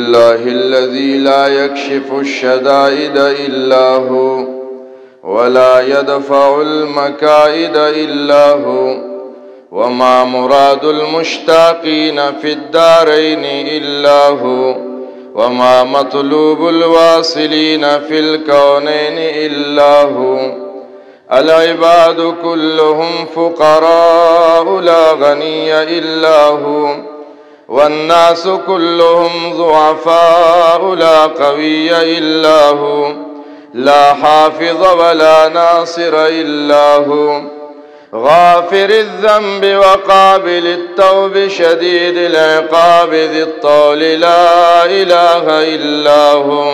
لله الذي لا يكشف الشدائد إلا هو ولا يدفع المكائد إلا هو، وما مراد المشتاقين في الدارين إلا هو، وما مطلوب الواصلين في الكونين إلا هو. العباد كلهم فقراء لا غني إلا هو، والناس كلهم ضعفاء لا قوي إلا هو، لا حافظ ولا ناصر إلا هو. غافر الذنب وقابل التوب شديد العقاب ذي الطول لا إله إلا هو.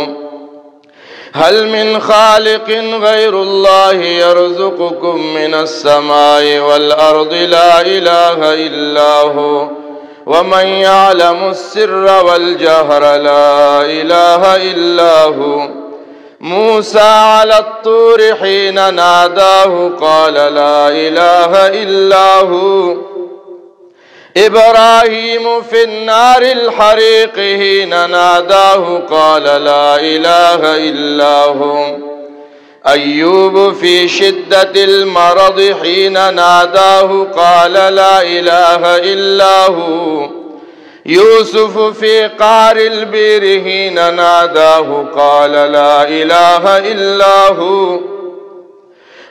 هل من خالق غير الله يرزقكم من السماء والأرض؟ لا إله إلا هو. ومن يعلم السر والجهر؟ لا إله إلا هو. موسى على الطور حين ناداه قال لا إله إلا هو. إبراهيم في النار الحريق حين ناداه قال لا إله إلا هو. أيوب في شدة المرض حين ناداه قال لا إله إلا هو. يوسف في قعر البئر حين ناداه قال لا إله إلا هو.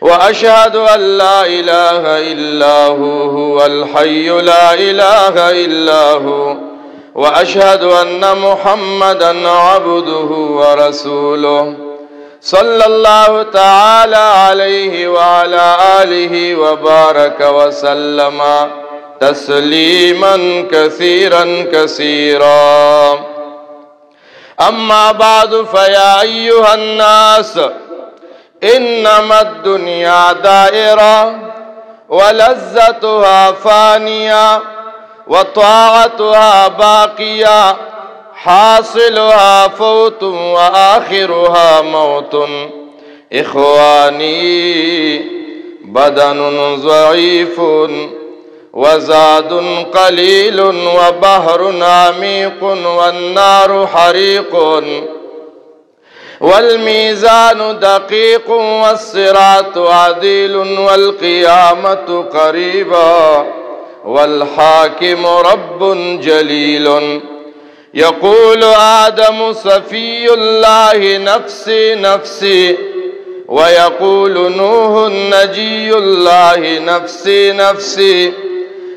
وأشهد أن لا إله إلا هو هو الحي لا إله إلا هو. وأشهد أن محمدا عبده ورسوله صلى الله تعالى عليه وعلى آله وبارك وسلم تسليما كثيرا كثيرا. أما بعد، فيا أيها الناس، إنما الدنيا دائرة ولذتها فانية وطاعتها باقية، حاصلها فوت وآخرها موت. إخواني، بدن ضعيف وزاد قليل وبحر عميق والنار حريق، والميزان دقيق والصراط عديل والقيامة قريبا والحاكم رب جليل. يقول آدم صفي الله نفسي نفسي، ويقول نوح نجي الله نفسي نفسي،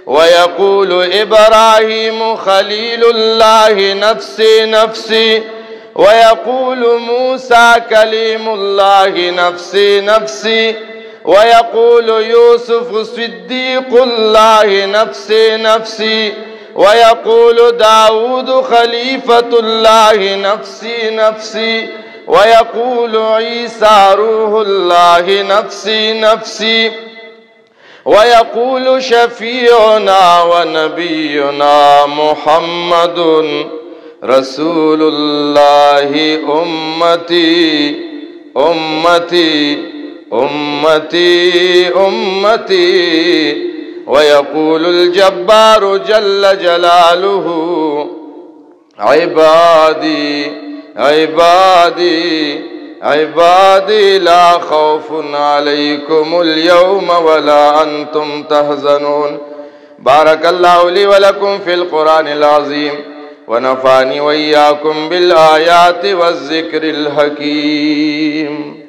ويقول إبراهيم خليل الله نفسي نفسي، ويقول موسى كليم الله نفسي نفسي، ويقول يوسف صديق الله نفسي نفسي، ويقول داود خليفة الله نفسي نفسي، ويقول عيسى روح الله نفسي نفسي، ويقول شفيعنا ونبينا محمد رسول الله أمتي أمتي أمتي أمتي. ويقول الجبار جل جلاله عبادي عبادي عبادي لا خوف عليكم اليوم ولا أنتم تحزنون. بارك الله لي ولكم في القرآن العظيم، ونفعني وإياكم بالآيات والذكر الحكيم.